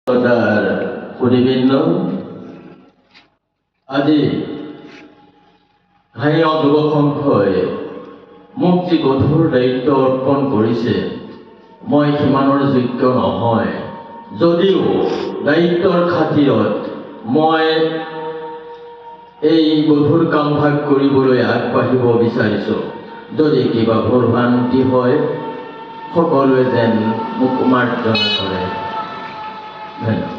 সুধিবৃন্দ আজি ঘাইঙা যুৱ সংঘই মোক যি গধুৰ দায়িত্ব অৰ্পণ কৰিছে মই সিমানৰ যোগ্য নহয় যদিও দায়িত্বৰ খাতিৰত মই এই গধুৰ কামভাগ কৰিবলৈ আগবাঢ়িব বিচাৰিছোঁ যদি কিবা ভুল ভ্ৰান্তি হয় সকলোৱে যেন মোক মাৰ্জনা কৰে ধন্যবাদ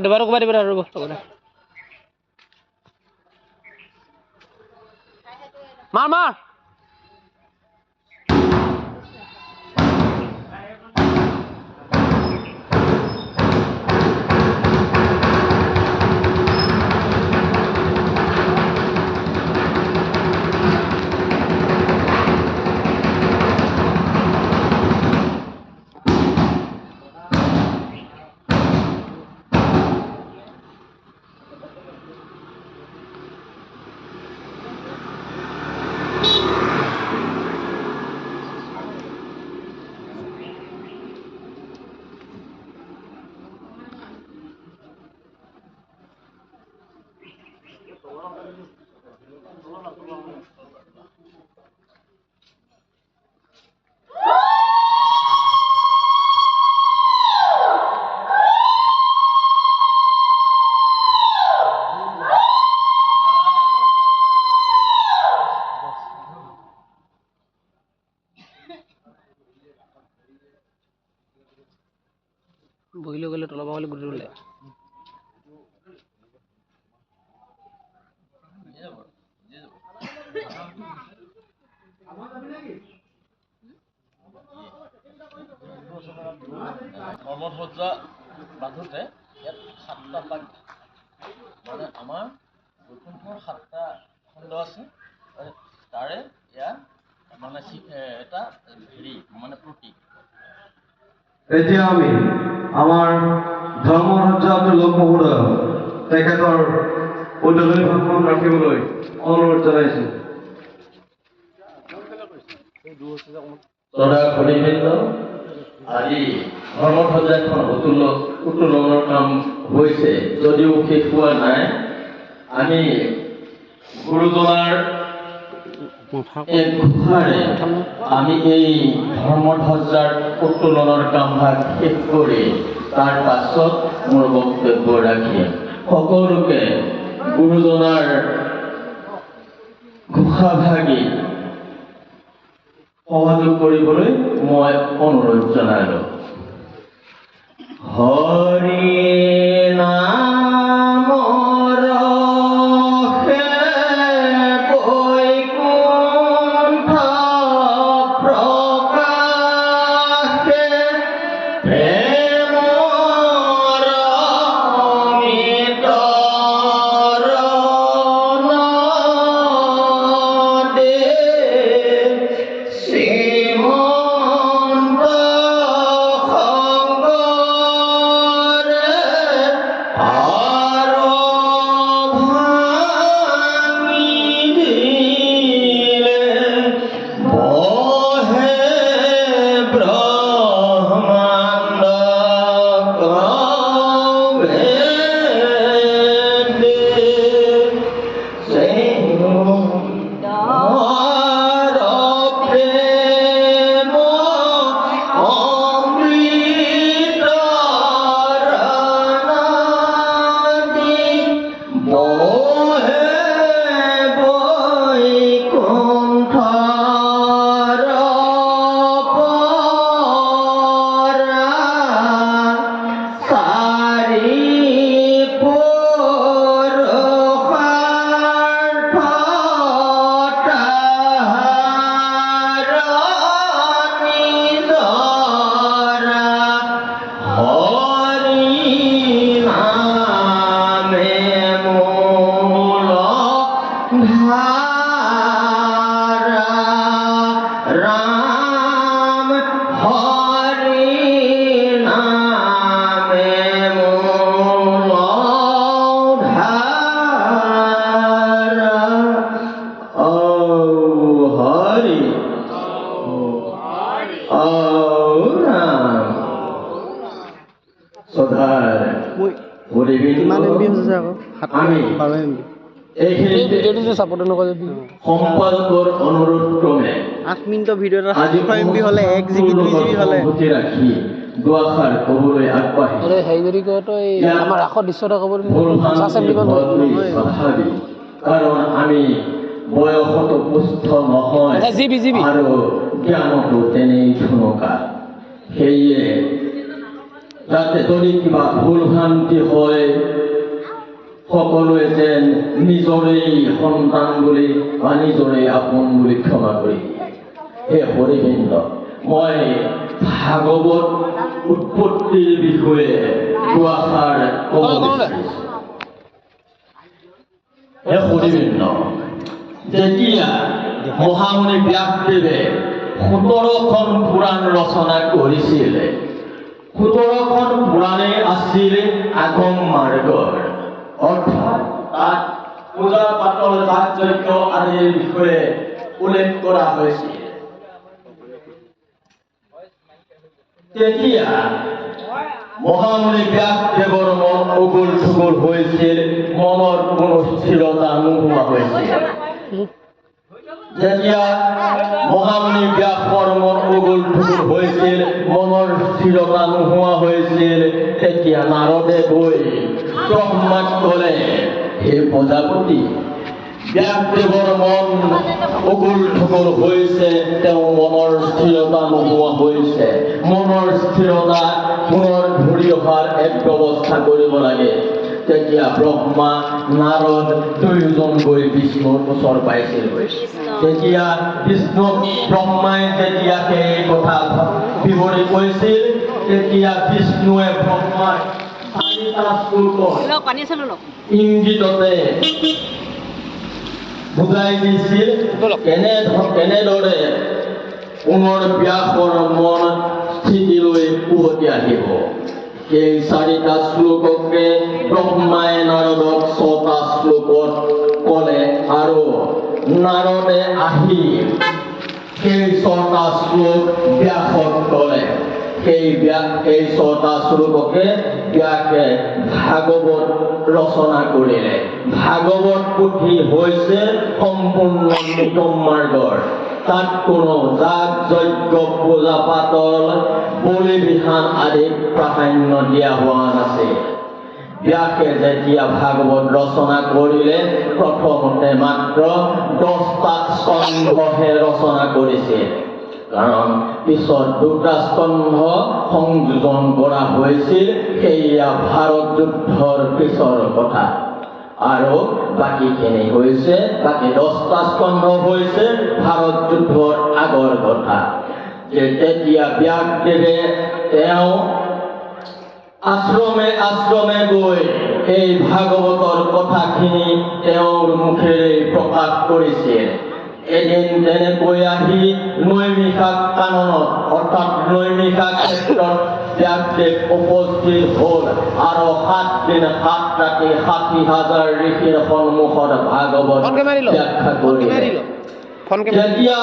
dobaru kembali berada Mama. বহিলে গলে তলা বাঙালি গুড়ি উঠলে ধৰ্মধ্বজা বান্ধোতে ইয়াত 7টা পাক মানে আমাৰ বৈকুণ্ঠৰ 7টা খণ্ড আছে তাৰে ইয়াত মানে এটা হেৰি মানে প্ৰতীক এতিয়া আমি আমাৰ ধৰ্মধ্বজা লোক মহোদয় তেখেতৰ উদ্বোধনী ভাষণ ৰাখিবলৈ অনুৰোধ জনাইছোঁ সুধিবৃন্দ আজি ধৰ্মধ্বজাখন উত্তোলনৰ কাম হৈছে যদিও শেষ হোৱা নাই আমি গুৰুজনাৰ ঘোষাৰে আমি এই ধৰ্মধ্বজাৰ উত্তোলনৰ কামভাগ শেষ কৰি তাৰ পাছত মোৰ বক্তব্য ৰাখিম সকলোকে গুৰুজনাৰ ঘোষাভাগী সহযোগ কৰিবলৈ মই অনুৰোধ জনালোঁ হৰি নামৰ শ্ৰদ্ধাৰ কিমান এম বি পৰিবীন হৈছে আকৌ আমি 12 MB এই এইখিনিতে ভিডিঅ'টো যে ছাপোৰ্ট নকৰে যদি সম্পাদকৰ অনুৰোধ ক্ৰমে 8 মিনিটৰ ভিডিঅ' এটা আজি 6 MB হ'লে 1 GB 2 GB হ'লে সংগতি ৰাখি দুআষাৰ ক'বলৈ আগবাঢ়িছে আৰে হেৰি যদি কয় তই আমাৰ ৰাসৰ দৃশ্য এটা ক'ব ভুল 50 MB মান ভ্ৰান্তি স্বাভাৱিক কাৰণ আমি বয়সতো পুষ্ট নহয় আচ্ছা, জিবি। আৰু জ্ঞানতো তেনেই ঠুনকা সেয়ে যাতে যদি কিবা ভুল ভ্ৰান্তি হয় সকলোৱে যেন নিজৰেই সন্তান বুলি বা নিজৰেই আপোন বুলি ক্ষমা কৰি হে হৰিবৃন্দ মই ভাগৱত উৎপত্তিৰ বিষয়ে দুআষাৰ ক'ব বিচাৰিছোঁ। হে হৰিবৃন্দ যেতিয়া মহামুনি ব্যাসদেৱে 17খন পুৰাণ ৰচনা কৰিছিল 17খন পুৰাণেই আছিল আগম মাৰ্গৰ অৰ্থাৎ তাত পূজা পাতল যাগ যজ্ঞ আদিৰ বিষয়ে উল্লেখ কৰা হৈছিল। তেতিয়া মহামুনি ব্যাসদেৱৰ মন উগুল থুগুল হৈছিল মনৰ কোনো স্থিৰতা নোহোৱা হৈছিল। যেতিয়া মহামুনি ব্যাসৰ মন উগুল থুগুল হৈছিল মনৰ স্থিৰতা নোহোৱা হৈছিল তেতিয়া নাৰদে গৈ ব্ৰহ্মাক ক'লে হে প্ৰজাপতি ব্যাসদেৱৰ মন উগুল থুগুল হৈছে তেওঁ মনৰ স্থিৰতা নোহোৱা হৈছে মনৰ স্থিৰতা পুনৰ ঘূৰি অহাৰ এক ব্যৱস্থা কৰিব লাগে। তেতিয়া ব্ৰহ্মা নাৰদ দুয়োজন গৈ বিষ্ণুৰ ওচৰ পাইছিলগৈ। তেতিয়া বিষ্ণু ব্ৰহ্মাই যেতিয়া সেই কথা বিৱৰি কৈছিল তেতিয়া বিষ্ণুৱে ব্ৰহ্মাক 4টা শ্লোকত ইংগিততে বুজাই দিছিল কেনেদৰে পুনৰ ব্যাসৰ মন স্থিতিলৈ উভতি আহিব। সেই 4টা শ্লোককে ব্ৰহ্মাই নাৰদক 6টা শ্লোকত ক'লে আৰু নাৰদে আহি সেই 6টা শ্লোক ব্যাসক ক'লে। সেই 6টা শ্লোককে ব্যাসে ভাগৱত ৰচনা কৰিলে। ভাগৱত পুথি হৈছে সম্পূৰ্ণ নিগম মাৰ্গৰ তাত কোনো যাগ যজ্ঞ পূজা পাতল বলি বিধান আদি প্ৰাধান্য দিয়া হোৱা নাছিল। ব্যাসে যেতিয়া ভাগৱত ৰচনা কৰিলে প্ৰথমতে মাত্ৰ 10টা স্কন্ধহে ৰচনা কৰিছিল কাৰণ পিছত 2টা স্কন্ধ সংযোজন কৰা হৈছিল সেয়া ভাৰত যুদ্ধৰ পিছৰ কথা আৰু বাকীখিনি হৈছে বাকী 10টা স্কন্ধ হৈছে ভাৰত যুদ্ধৰ আগৰ কথা। যে তেতিয়া ব্যাসদেৱে তেওঁ আশ্ৰমে আশ্ৰমে গৈ এই ভাগৱতৰ কথাখিনি তেওঁৰ মুখেৰে প্ৰকাশ কৰিছিল। এদিন তেনেকৈ আহি নৈমিষাক কাননত অৰ্থাৎ নৈমিষা ক্ষেত্ৰত ব্যাসদেৱ উপস্থিত হ'ল আৰু 7 দিন 7 ৰাতি 60,000 ঋষিৰ সন্মুখত ভাগৱত ব্যাখ্যা কৰিলে। যেতিয়া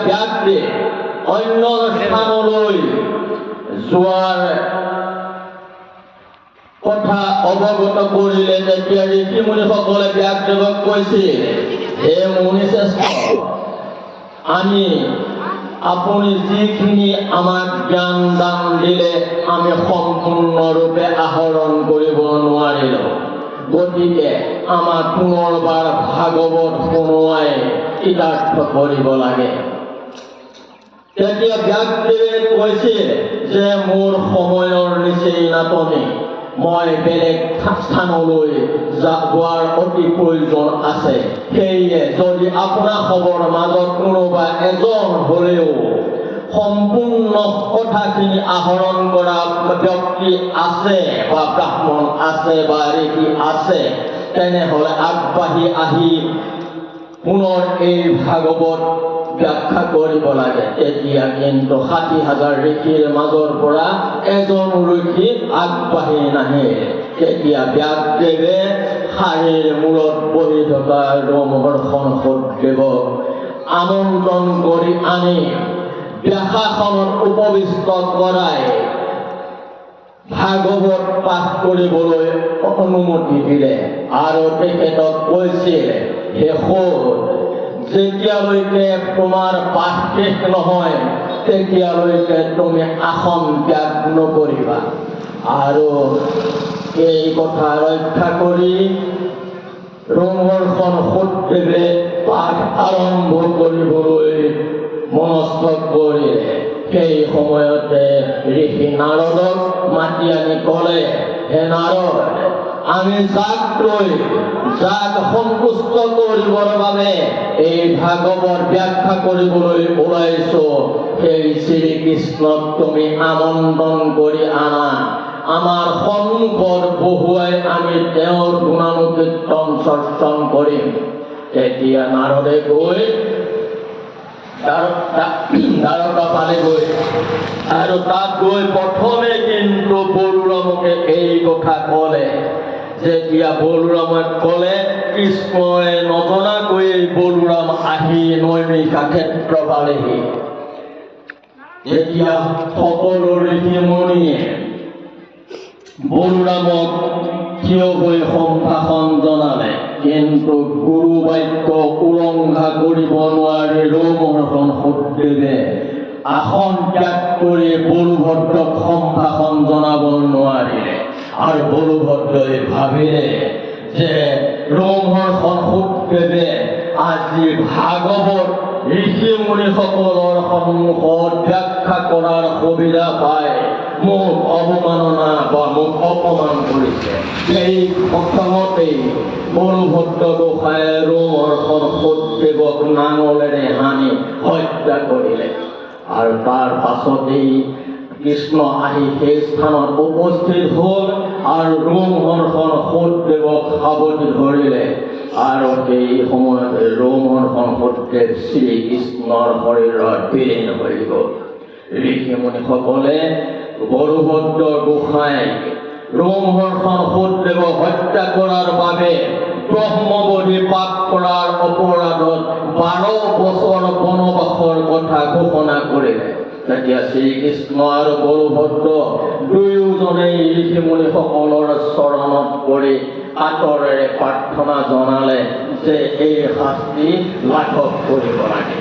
ব্যাসদেৱ অন্য স্থানলৈ যোৱাৰ কথা অৱগত কৰিলে তেতিয়া ঋষিমুনিসকলে ব্যাসদেৱক কৈছিল হে মুনিশ্ৰেষ্ঠ আপুনি যিখিনি আমাক জ্ঞান দান দিলে আমি সম্পূৰ্ণৰূপে আহৰণ কৰিব নোৱাৰিলোঁ গতিকে আমাক পুনৰবাৰ ভাগৱত শুনোৱাই কৃতাৰ্থ কৰিব লাগে। তেতিয়া ব্যাসদেৱে কৈছিল যে মোৰ সময়ৰ নিচেই নাটনি মই বেলেগ স্থানলৈ যোৱাৰ অতি প্ৰয়োজন আছে সেয়ে যদি আপোনাসৱৰ মাজত কোনোবা এজন হ'লেও সম্পূৰ্ণ কথাখিনি আহৰণ কৰা ব্যক্তি আছে বা ব্ৰাহ্মণ আছে বা ঋষি আছে তেনেহ'লে আগবাঢ়ি আহি পুনৰ এই ভাগৱত ব্যাখ্যা কৰিব লাগে। তেতিয়া কিন্তু 60,000 ঋষিৰ মাজৰ পৰা এজন ঋষি আগবাঢ়ি নাহে। তেতিয়া ব্যাসদেৱে শাৰীৰ মূৰত বহি থকা ৰোমহৰ্ষণ সদদেৱক আমন্ত্ৰণ কৰি আনি ব্যাসাসনত উপবিষ্ট কৰাই ভাগৱত পাঠ কৰিবলৈ অনুমতি দিলে আৰু তেখেতক কৈছিল শেষত যেতিয়ালৈকে তোমাৰ পাঠ শেষ নহয় তেতিয়ালৈকে তুমি আসন ত্যাগ নকৰিবা। আৰু এই কথা ৰক্ষা কৰি ৰোমহৰ্ষণ সত্যদেৱে পাঠ আৰম্ভ কৰিবলৈ মনস্থ কৰিলে। সেই সময়তে ঋষি নাৰদক মাতি আনি ক'লে, হে নাৰদ, আমি যাক সন্তুষ্ট কৰিবৰ বাবে এই ভাগৱত ব্যাখ্যা কৰিবলৈ ওলাইছো, সেই শ্ৰীকৃষ্ণক তুমি আমন্ত্ৰণ কৰি আনা। আমাৰ সন্মুখত বহুৱাই আমি তেওঁৰ গুণানুকীৰ্তন চৰ্চন কৰিম। তেতিয়া নাৰদে গৈ দ্বাৰকা পালেগৈ আৰু তাত গৈ প্ৰথমে কিন্তু বলোৰামকে এই কথা ক'লে। যেতিয়া বলোৰামক ক'লে, কৃষ্ণই নজনাকৈ বলোৰাম আহি নৈমিষা ক্ষেত্ৰ পালেহি। তেতিয়া সকলো ঋষিমুনিয়ে বলোৰামক থিয় হৈ সম্ভাষণ জনালে, কিন্তু গুৰু বাক্য উলংঘা কৰিব নোৱাৰি ৰোমহৰ্ষণ সত্যদেৱে আসন ত্যাগ কৰি বলভদ্ৰক সম্ভাষণ জনাব নোৱাৰিলে। আৰু বলভদ্ৰই ভাবিলে যে ৰোমহৰ্ষণ সত্যদেৱে আজি ভাগৱত ঋষিমুনিসকলৰ সন্মুখত ব্যাখ্যা কৰাৰ সুবিধা পায় মোক অৱমাননা বা মোক অপমান কৰিছে। সেই প্ৰথমতেই বলভদ্ৰ গোসাঁয়ে ৰোমহৰ্ষণ সত্যদেৱক নাঙলেৰে হানি হত্যা কৰিলে। আৰু তাৰ পাছতেই কৃষ্ণ আহি সেই স্থানত উপস্থিত হ'ল আৰু ৰোমহৰ্ষণ সত্যদেৱক সাৱটি ধৰিলে। আৰু সেই সময়তে ৰোমহৰ্ষণ সত্যদেৱ শ্ৰীকৃষ্ণৰ শৰীৰত বিলীন হৈ গ'ল। ঋষিমুনিসকলে বলভদ্ৰ গোসাঁইক ৰোমহৰ্ষণ সত্যদেৱক হত্যা কৰাৰ বাবে ব্ৰহ্মবধি পাপ কৰাৰ অপৰাধত 12 বছৰ বনবাসৰ কথা ঘোষণা কৰিলে। তেতিয়া শ্ৰীকৃষ্ণ আৰু বলভদ্ৰ দুয়োজনেই ঋষিমুনিসকলৰ চৰণত পৰি আঁতৰেৰে প্ৰাৰ্থনা জনালে যে এই শাস্তি লাঘৱ কৰিব লাগে।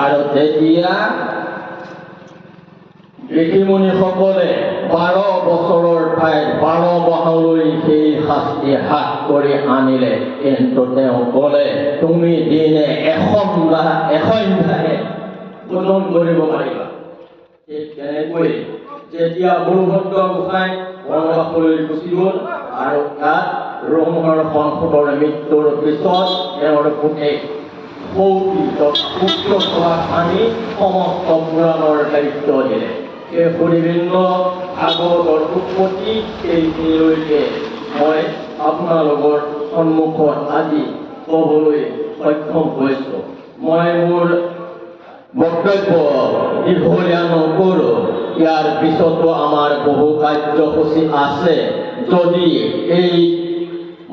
আৰু তেতিয়া ঋষিমুনিসকলে 12 বছৰৰ ঠাইত 12 মাহলৈ সেই শাস্তি হাত কৰি আনিলে। কিন্তু তেওঁ ক'লে, তুমি দিনে এসন্ধ্যাহে ভোজন কৰিব পাৰিবা। ঠিক তেনেকৈ যেতিয়া বলভদ্ৰ গোসাঁই বনবাসলৈ গুচি গ'ল আৰু তাত ৰোমহৰ্ষণ সত্যৰ মৃত্যুৰ পিছত তেওঁৰ পুতেক পুত্ৰ আনি সমস্ত পুৰাণৰ দায়িত্ব দিলে। সেই সুদিবৃন্দ ভাগৱতৰ উৎপত্তি এইখিনিলৈকে মই আপোনালোকৰ সন্মুখত আজি ক'বলৈ সক্ষম হৈছোঁ। মই মোৰ বক্তব্য দীঘলীয়া নকৰোঁ। ইয়াৰ পিছতো আমাৰ বহু কাৰ্যসূচী আছে। যদি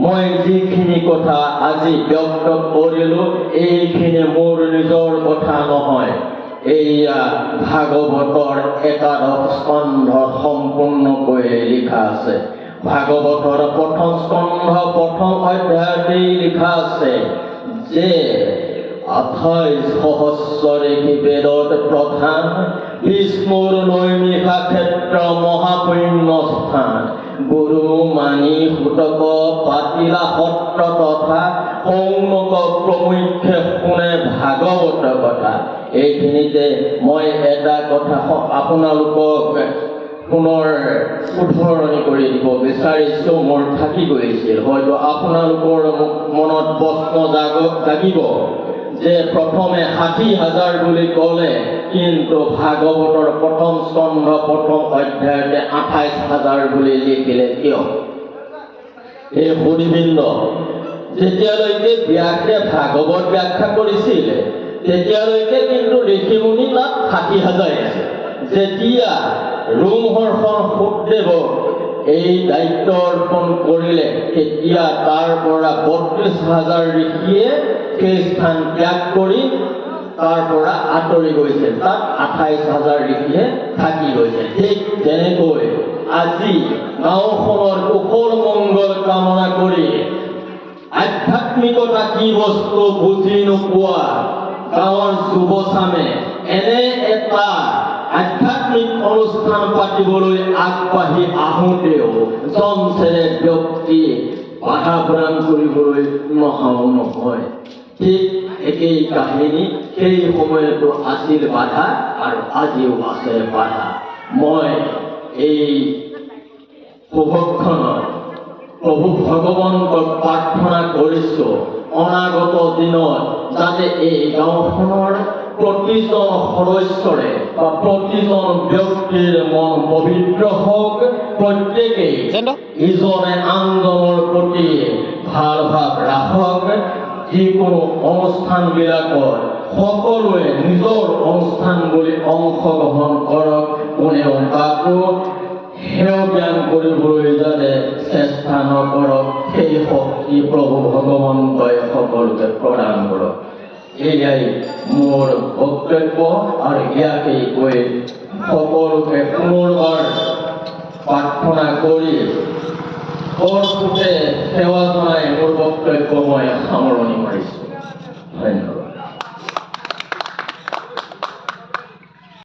মই যিখিনি কথা আজি ব্যক্ত কৰিলোঁ এইখিনি মোৰ নিজৰ কথা নহয়, এইয়া ভাগৱতৰ 11 স্কন্ধত সম্পূৰ্ণকৈ লিখা আছে। ভাগৱতৰ প্ৰথম স্কন্ধ প্ৰথম অধ্যায়তেই লিখা আছে যে 28 সহস্ৰৰেখি বেদত প্ৰধান বিষ্ণুৰ নৈমিষা ক্ষেত্ৰ মহাপুণ্য স্থান গুৰু মানি সুতক পাতিলা সত্ৰ তথা সৌনক প্ৰমুখ্যে শুনে ভাগৱত কথা। এইখিনিতে মই এটা কথা আপোনালোকক পুনৰ উদ্ধৰণি কৰি দিব বিচাৰিছোঁ। মোৰ থাকি গৈছিল, হয়তো আপোনালোকৰ মনত প্ৰশ্ন জাগিব যে প্ৰথমে 60,000 বুলি ক'লে, কিন্তু ভাগৱতৰ প্ৰথম স্কন্ধ প্ৰথম অধ্যায়তে 28,000 বুলি লিখিলে কিয়? এই সুদিবৃন্দ, যেতিয়ালৈকে ব্যাসে ভাগৱত ব্যাখ্যা কৰিছিল তেতিয়ালৈকে কিন্তু ঋষিমুনি তাত 60,000 আছে। যেতিয়া ৰোমহৰ্ষণ সত্যদেৱক এই দায়িত্ব অৰ্পণ কৰিলে তেতিয়া তাৰ পৰা 32,000 ঋষিয়ে সেই স্থান ত্যাগ কৰি তাৰ পৰা আঁতৰি গৈছিল। তাত 28,000 ঋষিয়ে থাকি গৈছে। ঠিক তেনেকৈ আজি গাঁওখনৰ কুশল মংগল কামনা কৰি আধ্যাত্মিকতা কি বস্তু বুজি নোপোৱা গাঁৱৰ যুৱচামে এনে এটা আধ্যাত্মিক অনুষ্ঠান পাতিবলৈ আগবাঢ়ি আহোঁতেও জমচেৰে ব্যক্তি বাধা প্ৰদান কৰিবলৈ নহাও নহয়। ঠিক একেই কাহিনী সেই সময়তো আছিল বাধা আৰু আজিও আছে বাধা। মই এই শুভক্ষণত প্ৰভু ভগৱন্তক প্ৰাৰ্থনা কৰিছোঁ অনাগত দিনত যাতে এই গাঁওখনৰ প্ৰতিজন সদস্যৰে বা প্ৰতিজন ব্যক্তিৰ মন পবিত্ৰ হওক, প্ৰত্যেকেই ইজনে আনজনৰ প্ৰতি ভাল ভাৱ ৰাখক। যিকোনো অনুষ্ঠানবিলাকত সকলোৱে নিজৰ অনুষ্ঠান বুলি অংশগ্ৰহণ কৰক, কোনেও কাকো হেয় জ্ঞান কৰিবলৈ যাতে চেষ্টা নকৰক, সেই শক্তি প্ৰভু ভগৱন্তই সকলোকে প্ৰদান কৰক। এয়াই মোৰ বক্তব্য আৰু ইয়াকেই কৈ সকলোকে পুনৰবাৰ প্ৰাৰ্থনা কৰি সেৱা জনাই মোৰ বক্তব্য মই সামৰণি মাৰিছোঁ। ধন্যবাদ।